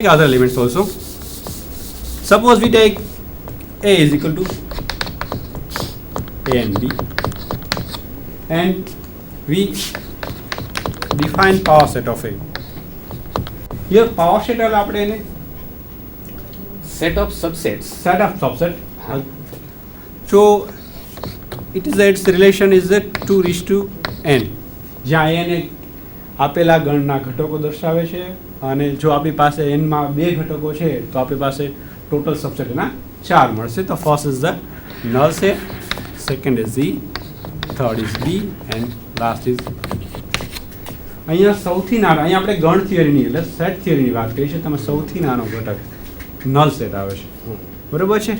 other elements also. Suppose we take A is equal to A and B, and we define power set of A. Here power set એટલે આપણે એને set of subsets. set of subset. So it is its relation is that 2 raised to n, જ્યાં n આપેલા ગણના ઘટકો દર્શાવે છે અને જો આપણી પાસે એનમાં બે ઘટકો છે તો આપણી પાસે ટોટલ સબસેટ એના 4 મળશે. તો first is the null set, second is the, third is B and last is. અહીંયા સૌથી નાનો, અહીંયા આપણે ગણ થિયરીની એટલે સેટ થિયરીની વાત કરી છે, તમે સૌથી નાનો ઘટક નલ સેટ આવે છે, બરાબર છે.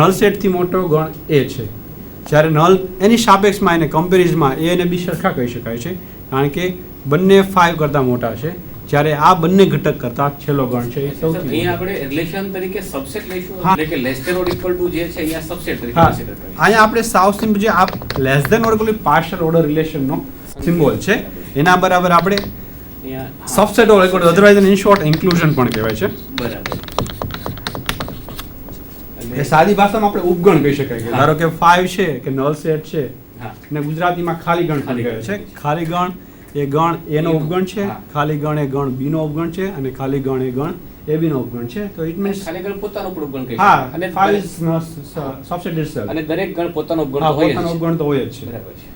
નલ સેટથી મોટો ગણ એ છે, જ્યારે નલ એની સાપેક્ષમાં એને કમ્પેરિઝનમાં એ અને બી સરખા કહી શકાય છે, કારણ કે બંને 5 કરતાં મોટા છે, જ્યારે આ બંને ઘટક કરતાં છેલ્લો ગણ છે એ સૌથી. અહીંયા આપણે રિલેશન તરીકે સબસેટ લઈશું, એટલે કે less than or equal to જે છે અહીંયા સબસેટ તરીકે કન્સિડર કરીશું. અહીંયા આપણે સાવ સિમ્પલ જે આ less than or equal partial order રિલેશનનો સિમ્બોલ છે એના બરાબર આપણે અહીંયા subset or equal otherwise in short inclusion પણ કહેવાય છે. બરાબર. એ સાદી ભાષામાં આપણે ઉપગણ કહી શકાય કે ધારો કે 5 છે કે નલ સેટ છે અને ગુજરાતીમાં ખાલી ગણ કહે છે. ખાલી ગણ એ ગણ એ નો ઉપગણ છે, ખાલી ગણ એ ગણ બી નો ઉપગણ છે અને ખાલી ગણ એ ગણ એ બી નો ઉપગણ છે. તો ઇટ મીન્સ ખાલી ગણ પોતાનો ઉપગણ કહી હા, શકાય અને 5 is subset itself. અને દરેક ગણ પોતાનો ઉપગણ હા, તો હોય જ પોતાનો છે. ઉપગણ તો હોય જ છે. બરાબર છે.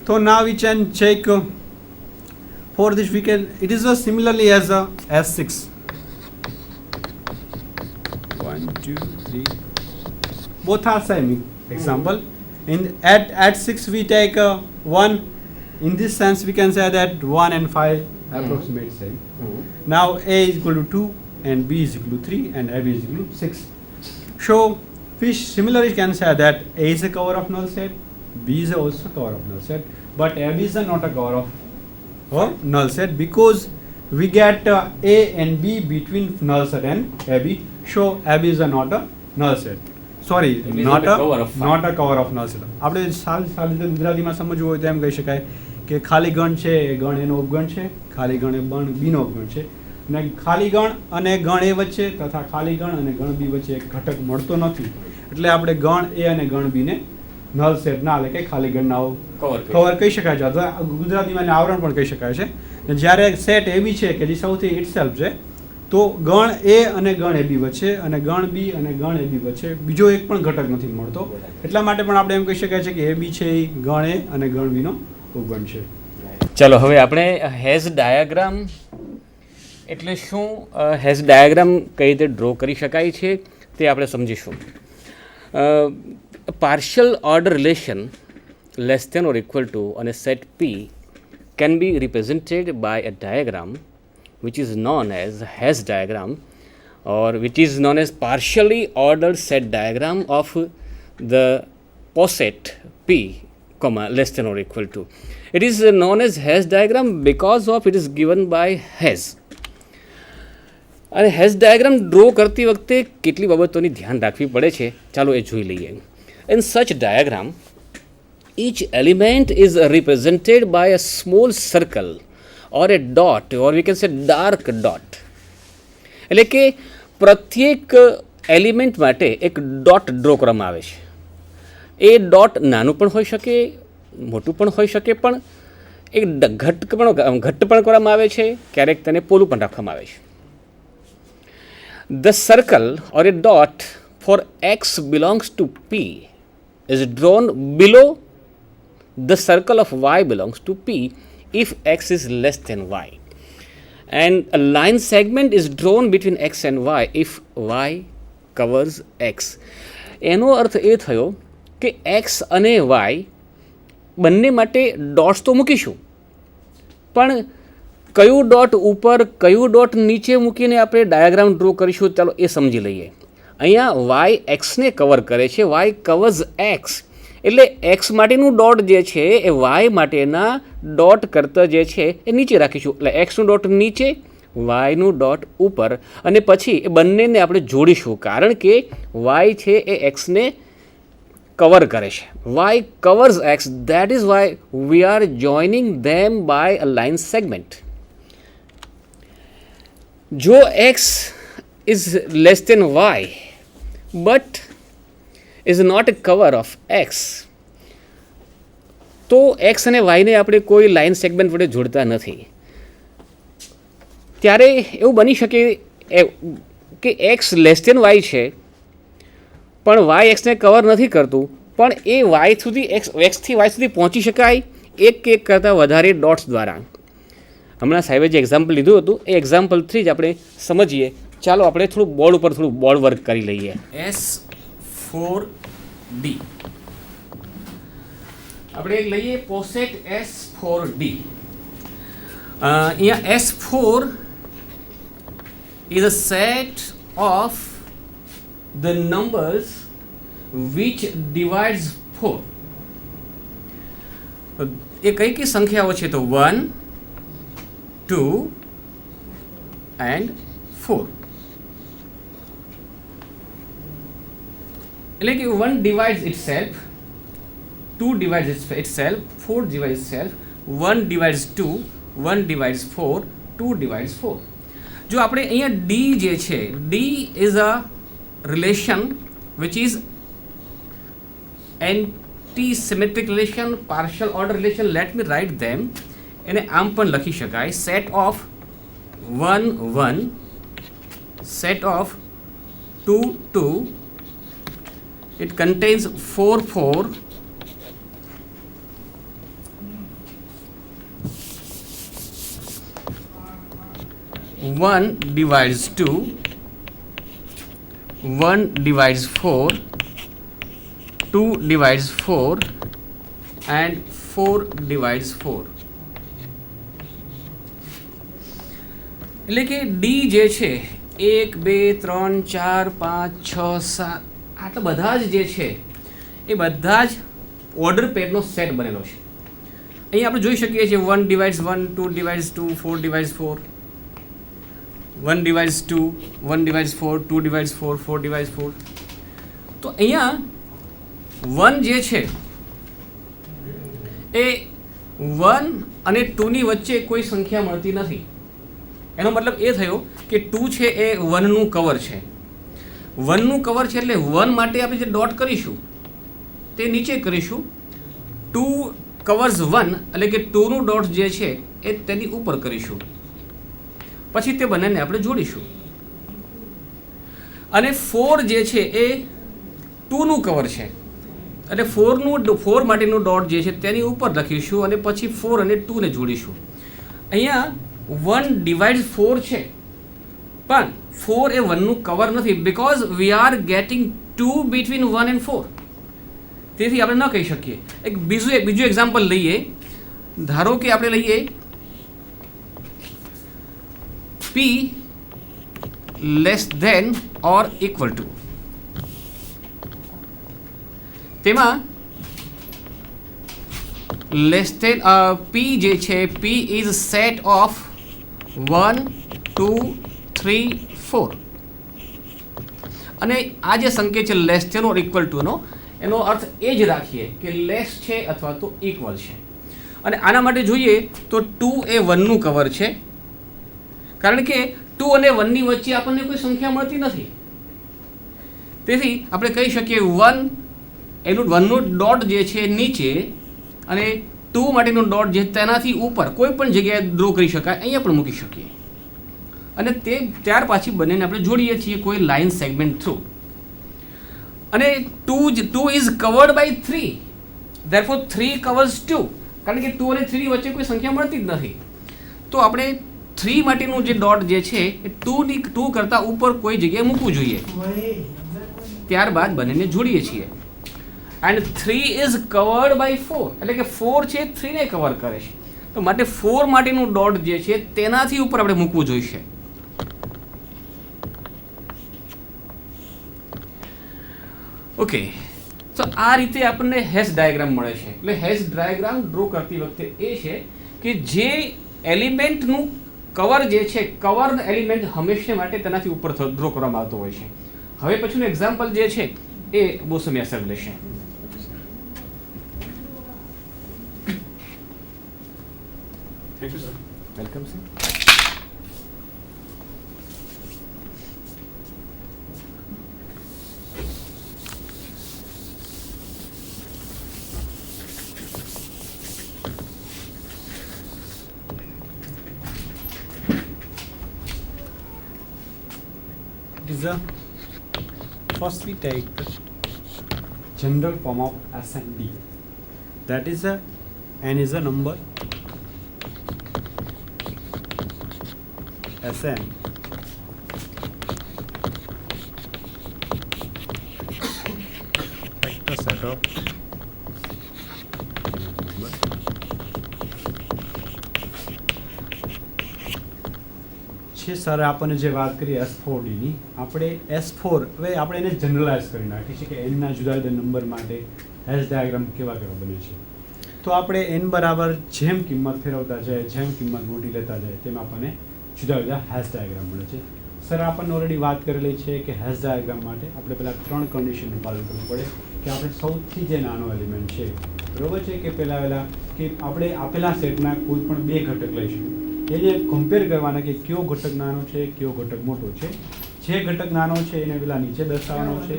So now we can check for this we can it is similarly as a S6. 1 2 3 both are same example. In at 6 we take 1. In this sense we can say that 1 and 5 approximate same. Now A is equal to 2 and B is equal to 3 and AB is equal to 6. So we similarly can say that A is a cover of null set, B is also cover of null set, but AB is not a cover of null set because we get A and B between null set and AB. So AB is not a null set. Sorry, It is not not a cover of not a cover of null set. આપણે સારી રીતે ગુજરાતીમાં સમજવું હોય તો એમ કહી શકાય કે ખાલી ગણ છે એ ગણ એનો ઉપગણ છે, ખાલી ગણ એ ગણ બીનો ઉપગણ છે, અને ખાલી ગણ અને ગણ એ વચ્ચે તથા ખાલી ગણ અને ગણ બી વચ્ચે એક ઘટક મળતો નથી, એટલે આપણે ગણ એ અને ગણ બીને નલ સેટ ના એટલે કે ખાલી ગણના કવર કહી શકાય છે, અથવા ગુજરાતીમાં એને આવરણ પણ કહી શકાય છે. અને જ્યારે સેટ એબી છે કે જે સૌથી ઇટસેલ્ફ છે, તો ગણ એ અને ગણ એબી વચ્ચે અને ગણ બી અને ગણ એબી વચ્ચે બીજો એક પણ ઘટક નથી મળતો, એટલા માટે પણ આપણે એમ કહી શકાય છે કે એબી છે એ ગણ એ અને ગણ બીનો ઉપગણ છે. ચલો હવે આપણે હેઝ ડાયાગ્રામ એટલે શું, હેઝ ડાયાગ્રામ કઈ રીતે ડ્રો કરી શકાય છે તે આપણે સમજીશું. Partial order relation less than or equal to અને set P can be represented by a diagram which is known as Hess diagram, or which is known as partially ordered set diagram of the poset P, comma less than or equal to. It is known as Hess diagram because of it is given by Hess. અને has diagram draw કરતી વખતે કેટલી બાબતોની ધ્યાન રાખવી પડે છે ચાલો એ જોઈ લઈએ. In such diagram each element is represented by a small circle or a dot, or we can say dark dot. એટલે કે પ્રત્યેક એલિમેન્ટ માટે એક ડોટ ડ્રો કરવામાં આવે છે. એ ડોટ નાનું પણ હોઈ શકે, મોટું પણ હોઈ શકે, પણ એક ઘટ્ટ પણ કરવામાં આવે છે, ક્યારેક તેને પોલું પણ રાખવામાં આવે છે. The circle or a dot for x belongs to P is drawn below the circle of y belongs to P if x is less than y, and a line segment is drawn between x and y if y covers x. એનો અર્થ એ થયો કે x અને y બંને માટે dots તો મૂકીશું, પણ કયું ડોટ ઉપર કયું ડોટ નીચે મૂકીને આપણે ડાયાગ્રામ ડ્રો કરીશું ચાલો એ સમજી લઈએ. અહીંયા y એક્સને કવર કરે છે, y કવર્સ એક્સ, એટલે એક્સ માટેનું ડોટ જે છે એ વાય માટેના ડોટ કરતાં જે છે એ નીચે રાખીશું, એટલે એક્સનું ડોટ નીચે, વાયનું ડોટ ઉપર, અને પછી એ બંનેને આપણે જોડીશું કારણ કે વાય છે એ એક્સને કવર કરે છે. Y covers X, that is Y we are joining them by a line segment. જો X is less than y but is not a cover of x, તો x અને y ને આપણે કોઈ લાઇન સેગમેન્ટ વડે જોડતા નથી, ત્યારે એવું બની શકે કે x લેસ દેન y છે પણ y x ને કવર નથી કરતું, પણ એ y સુધી x થી y સુધી પહોંચી શકાય એક કે એક કરતાં વધારે ડોટ્સ દ્વારા. હમણાં સાહેબે જે એક્ઝામ્પલ લીધું હતું એ એક્ઝામ્પલથી જ આપણે સમજીએ. ચાલો આપણે થોડું બોર્ડ ઉપર થોડું બોર્ડ વર્ક કરી લઈએ. S4D આપણે લઈએ પોસેટ S4D. અહીંયા S4 is a set of the numbers which divides 4. એ કઈ કઈ સંખ્યાઓ છે? તો 1, 2 and 4. એટલે કે 1 divides itself, 2 divides itself, 4 divides itself, 1 divides 2, 1 divides 4, 2 divides 4. જો આપણે અહીંયા D જે છે, D is a relation which is anti-symmetric relation, partial order relation. Let me write them. એને આમ પણ લખી શકાય, set of 1 1, set of 2 2, it contains 4 4, 1 divides 2, 1 divides 4, 2 divides 4 and 4 divides 4. એટલે કે D જે છે 1 2 3 4 5 6 7 આટલા બધા જ જે છે એ બધા જ ઓર્ડર પેરનો સેટ બનેલો છે. અહીંયા આપણે જોઈ શકીએ છીએ 1 divides 1, 2 divides 2, 4 divides 4, 1 divides 2, 1 divides 4, 2 divides 4, 4 divides 4. તો અહીંયા 1 જે છે એ 1 અને 2 ની વચ્ચે કોઈ સંખ્યા મળતી નથી. એનો મતલબ એ થયો કે 2 છે એ 1 નું કવર છે. 1 નું કવર છે એટલે 1 માટે આપણે જે ડોટ કરીશું તે નીચે કરીશું. 2 કવર્સ 1 એટલે કે 2 નું ડોટ જે છે એ તેની ઉપર કરીશું. પછી તે બંનેને આપણે જોડીશું. અને 4 જે છે એ 2 નું કવર છે એટલે 4 માટેનું ડોટ જે છે તેની ઉપર લખીશું અને પછી 4 અને 2 ને જોડીશું. અહીંયા 1 divides 4 છે પણ 4 એ 1 નું કવર નથી, because we are getting 2 between 1 and 4. તેથી આપણે ન કહી શકીએ. એક બીજું એક્ઝામ્પલ લઈએ. ધારો કે આપણે લઈએ P less than or equal to. તેમાં લેસ ધેન P જે છે P is set of 1 2 3 4 અને આ જે સંકેત છે less than or equal to નો એનો અર્થ એ જ રાખીએ કે લેસ છે અથવા તો ઇક્વલ છે. અને આના માટે જોઈએ તો 2 એ 1 નું કવર છે, કારણ કે 2 અને 1 ની વચ્ચે આપણને કોઈ સંખ્યા મળતી નથી. તેથી આપણે કહી શકીએ 1 એનું 1 નું ડોટ જે છે નીચે અને 2 માટેનું ડોટ જે તેનાથી ઉપર કોઈ પણ જગ્યાએ ડ્રો કરી શકાય, અહીંયા પણ મૂકી શકીએ. અને તે ત્યાર પાછી બંનેને આપણે જોડીએ છીએ કોઈ લાઇન સેગમેન્ટ થ્રુ. અને 2 is covered by 3, therefore 3 covers 2, કારણ કે 2 અને 3 ની વચ્ચે કોઈ સંખ્યા મળતી જ નથી. તો આપણે 3 માટેનું જે ડોટ જે છે એ 2 કરતાં ઉપર કોઈ જગ્યાએ મૂકવું જોઈએ. ત્યારબાદ બંનેને જોડીએ છીએ. એન્ડ 3 ઇઝ કવર્ડ બાય 4, એટલે કે 4 છે 3 ને કવર કરે છે. તો માટે 4 માટેનું ડોટ જે છે તેનાથી ઉપર આપણે મૂકવું જોઈશે. ઓકે, તો આ રીતે આપણને હેશ ડાયાગ્રામ મળે છે. એટલે હેશ ડાયાગ્રામ ડ્રો કરતી વખતે એ છે કે જે એલિમેન્ટનું કવર જે છે, કવર એલિમેન્ટ હંમેશા માટે તેનાથી ઉપર ડ્રો કરવામાં આવતો હોય છે. હવે પછીનું એક્ઝામ્પલ જે છે એ બહુ સમયાસર લેશે. Thank you sir. Welcome sir. It is a first we take the general form of S and D. That is a n is a number, Sn factor set of number. છે sir આપણને જે વાત કરી S4D ની, આપણે S4 હવે આપણે એને જનરલાઇઝ કરી નાખીએ છીએ કે n ના જુદા જુદા નંબર માટે હેશ ડાયાગ્રામ કેવા કેવા બને છે. તો આપણે n બરાબર જેમ કિંમત ફેરવતા જાય, જેમ કિંમત મોટી લેતા જાય, તેમ આપણને જુદા જુદા હેશ ડાયાગ્રામ મળે છે. સર આપણને ઓલરેડી વાત કરેલી છે કે હેશ ડાયાગ્રામ માટે આપણે પહેલાં 3 કન્ડિશનનું પાલન કરવું પડે કે આપણે સૌથી જે નાનો એલિમેન્ટ છે, બરોબર છે, કે પહેલાં કે આપણે આપેલા સેટના કોઈ પણ 2 ઘટક લઈશું, એને કમ્પેર કરવાના કે કયો ઘટક નાનો છે, કયો ઘટક મોટો છે. જે ઘટક નાનો છે એને પેલા નીચે દર્શાવવાનો છે,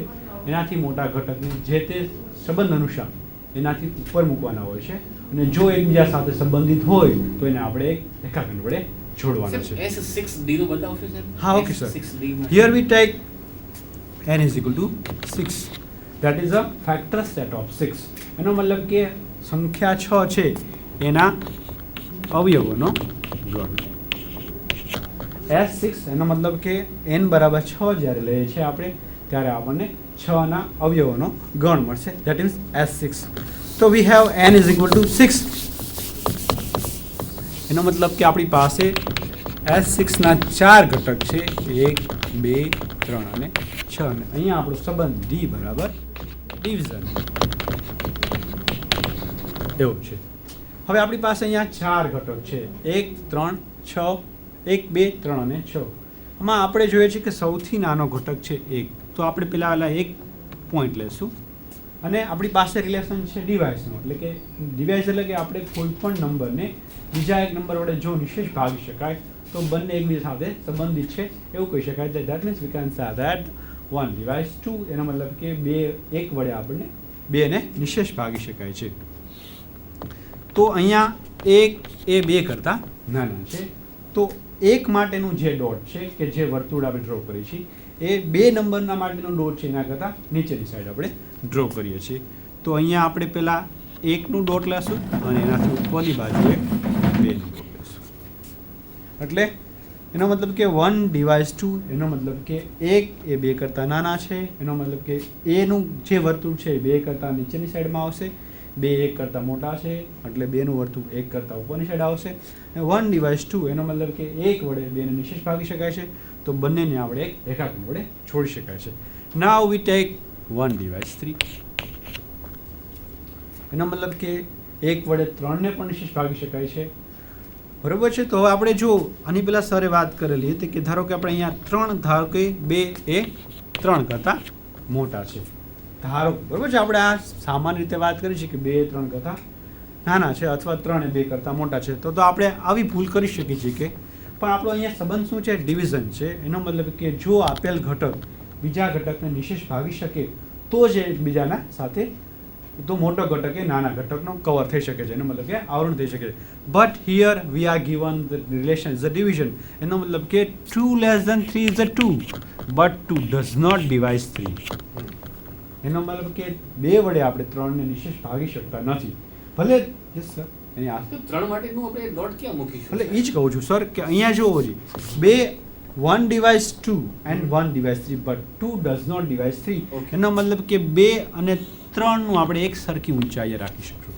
એનાથી મોટા ઘટકને જે તે સંબંધ અનુસાર એનાથી ઉપર મૂકવાના હોય છે, અને જો એકબીજા સાથે સંબંધિત હોય તો એને આપણે એક રેખાખંડ વડે જોડવાના છે. S6D નું બતાવશો સર? હા, okay sir. 6D Here we take n is equal to 6. That is a factor set of 6. એનો મતલબ કે સંખ્યા 6 છે એના અવયવોનો ગણ. S6 એનો મતલબ કે n બરાબર 6 જ્યારે લઈએ છીએ આપણે, ત્યારે આપણને 6 ના અવયવોનો ગણ મળશે. That is S6. તો we have n is equal to 6. એનો મતલબ કે આપણી પાસે S6 ના 4 ઘટક છે, 1 2 3 અને 6, અને અહીંયા આપણો સંબંધ D બરાબર ડિવિઝન એવો છે. હવે આપણી પાસે અહીંયા 4 ઘટક છે, 1 3 6, 1 2 3 અને 6. આમાં આપણે જોઈએ છીએ કે સૌથી નાનો ઘટક છે 1, તો આપણે પહેલાં એક પોઈન્ટ લેશું, અને આપણી પાસે રિલેશન છે ડિવાઇસનો, એટલે કે ડિવાઇસ એટલે કે આપણે કોઈ પણ નંબરને બીજા એક નંબર વડે જો નિશેષ ભાગી શકાય તો બંને એકબીજા સાથે સંબંધિત છે એવું કહી શકાય. That means we can say that 1 device 2, એનો મતલબ કે 1 વડે આપણને 2 ને નિશેષ ભાગી શકાય છે. તો અહીંયા 1 એ 2 કરતાં નાના છે, તો 1 માટેનું જે ડોટ છે કે જે વર્તુળ આપણે ડ્રો કરીએ છીએ એ 2 નંબરના માટેનો ડોટ છે એના કરતાં નીચેની સાઈડ આપણે ડ્રો કરીએ છીએ. તો અહીંયા આપણે પહેલાં 1નું ડોટ લેશું અને એનાથી ઉપરની બાજુએ 2નું ડોટ લેશું. એટલે એનો મતલબ કે 1 ડિવાઇસ 2, એનો મતલબ કે 1 એ 2 કરતાં નાના છે, એનો મતલબ કે એનું જે વર્તુળ છે 2 કરતાં નીચેની સાઈડમાં આવશે, 2 1 કરતાં મોટા છે એટલે 2નું વર્તુળ 1 કરતાં ઉપરની સાઈડ આવશે. 1 ડિવાઇસ 2 એનો મતલબ કે 1 વડે 2 ને નિશેષ ભાગી શકાય છે, તો બંનેને આપણે એક રેખાખંડ વડે છોડી શકાય છે. નાવ વી ટેક 1 ડિવાઇસ 3. એનો મતલબ કે 1 વડે 3 ને પણ નિશેષ ભાગી શકાય છે, બરોબર છે. તો હવે આપણે જો આની પહેલાં સરે વાત કરેલી હતી કે ધારો કે આપણે અહીંયા 3, ધારો કે 2 એ 3 કરતાં મોટા છે, ધારો, બરોબર છે. આપણે આ સામાન્ય રીતે વાત કરી છે કે 2 એ 3 કરતાં નાના છે, અથવા 3 એ 2 કરતાં મોટા છે, તો આપણે આવી ભૂલ કરી શકીએ છીએ કે, પણ આપણો અહીંયા સંબંધ શું છે? ડિવિઝન છે. એનો મતલબ કે જો આપેલ ઘટક બીજા ઘટકને નિશેષ ભાગી શકે તો જ એકબીજાના સાથે, તો મોટો ઘટક એ નાના ઘટકનો કવર થઈ શકે છે, એનો મતલબ કે આવરણ થઈ શકે છે. But here we are given the relation is a division. એનો મતલબ કે 2 less than 3 is a 2, but 2 does not divide 3. એનો મતલબ કે 2 વડે આપણે 3 ને નિશેષ ભાગી શકતા નથી. ભલે યસ સર, અહીંયા 3 માટેનું આપણે ડોટ ક્યાં મૂકીશું? એટલે એ જ કહું છું સર કે અહીંયા જોવો જી, 1 divides 2 and 1 divides 3, but 2 does not divide 3. એનો મતલબ કે 2 અને 3નું આપણે એક સરખી ઊંચાઈએ રાખી શકશું,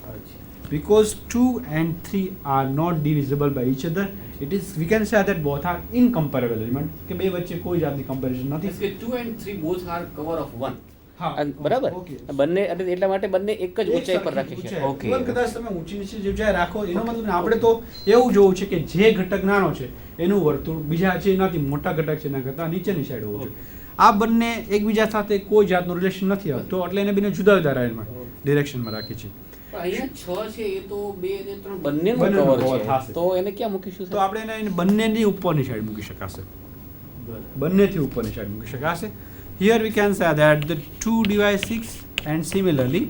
because 2 and 3 are not divisible by each other. It is, we can say that both are incomparable element, કે બે વચ્ચે કોઈ જાતની કમ્પેરિઝન નથી. 2 and 3 both are cover of 1. હા, બરાબર. ઓકે. બંને એટલા માટે બંને એક જ ઊંચાઈ પર રાખી છે. ઓકે. કદાચ તમે ઊંચી નીચે જે ઊંચાઈ રાખો, એનો મતલબ આપણે તો એવું જોવું છે કે જે ઘટક નાનો છે એનું વર્તુળ બીજા જે એનાથી મોટા ઘટક છે એના કરતાં નીચેની સાઈડ હોવું જોઈએ. આ બંને એકબીજા સાથે કોઈ જાતનું રિલેશન નથી આવતો, એટલે એને બંને જુદા જુદા ડિરેક્શનમાં રાખી છે. પણ અહીંયા 6 છે એ તો 2 અને 3 બંનેનું બંનેનું કવર cover છે, થશે. તો એને ક્યાં મૂકીશું? તો આપણે એને બંનેની ઉપરની સાઈડ મૂકી શકાશે, બંનેથી ઉપરની સાઈડ મૂકી શકાશે. Here we can say that the 2 divides 6 and similarly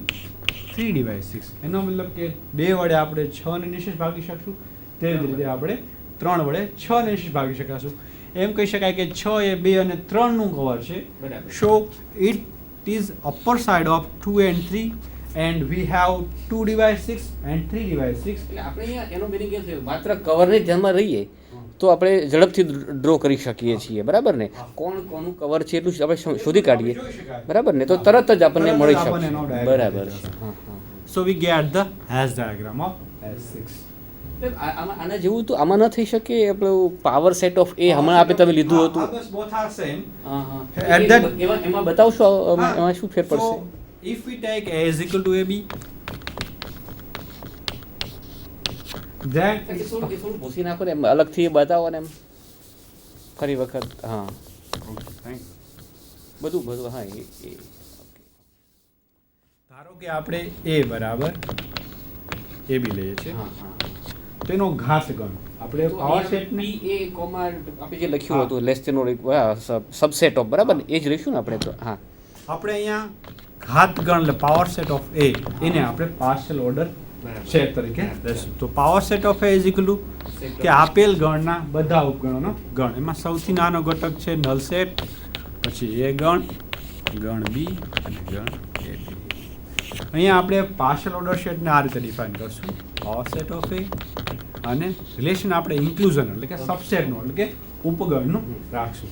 3 divides 6. એનો મતલબ કે 2 વડે આપણે 6 ને નિશેષ ભાગી શકશું, તે જ રીતે આપણે 3 વડે 6 ને નિશેષ ભાગી શકાશું. એમ કહી શકાય કે 6 એ 2 અને 3 નું કવર છે. બરાબર. So it is upper side of 2 and 3 and we have 2 divided 6 and 3 divided 6. એટલે આપણે અહીંયા એનો મિનિંગ એ થયો માત્ર કવરને ધ્યાનમાં રહીએ તો આપણે ઝડપથી ડ્રો કરી શકીએ છીએ, બરાબર ને? કોણ કોનું કવર છે એટલું આપણે શોધી કાઢીએ, બરાબર ને? તો તરત જ આપણને મળી શકશે. બરાબર છે. હા હા. So we get the hash diagram of S6. આના જેવું તો આમાં ન થઈ શકે. આપણું પાવર સેટ ઓફ એ હમણાં આપણે તમે લીધું હતું. Both are same. હા હા. At that- એમાં બતાવશો એમાં શું ફેર પડશે? So if we take A is equal to AB, then એ થોડું ભૂસી નાખો ને એમ અલગથી બતાવો ને એમ ફરી વખત. હા બધું હા એ ધારો કે આપણે A બરાબર AB લઈએ છીએ, હા હા. તો એનો ઘાત ગણ આપણે પાવર સેટને એ કોમા આપણે જે લખ્યું હતું less than or subset of, બરાબર ને? એ જ લઈશું ને આપણે તો. હા આપણે અહીંયા ઘાત ગણ એટલે પાવર સેટ ઓફ A એને આપણે પાર્શિયલ ઓર્ડર સેટ તરીકે લઈશું. તો power set of A is equal to કે આપેલ ગણના બધા ઉપગણોનો ગણ. એમાં સૌથી નાનો ઘટક છે નલ સેટ, પછી A ગણ, ગણ B અને ગણ A. અહીંયા આપણે પાર્શિયલ ઓર્ડર સેટને આ રીતે ડિફાઇન કરશું. પાવર સેટ ઓફ A અને રિલેશન આપણે ઇન્ક્લુઝન એટલે કે સબસેટનું એટલે કે ઉપગણનું રાખશું.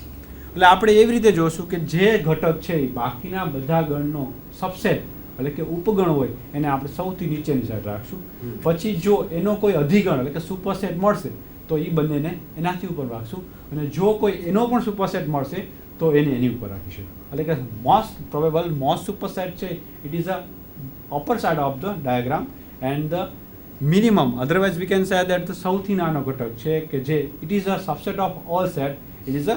એટલે આપણે એવી રીતે જોશું કે જે ઘટક છે એ બાકીના બધા ગણનો સબસેટ એટલે કે ઉપગણ હોય એને આપણે સૌથી નીચેની સાઈડ રાખશું. પછી જો એનો કોઈ અધિગણ એટલે કે સુપરસેટ મળશે તો એ બંનેને એનાથી ઉપર રાખશું, અને જો કોઈ એનો પણ સુપરસેટ મળશે તો એને એની ઉપર રાખીશું. એટલે કે મોસ્ટ પ્રોબેબલ મોસ્ટ સુપરસેટ છે it is a upper side of the diagram and the minimum, otherwise we can say that the સૌથી નાનો ઘટક છે કે જે it is a subset of all set, it is a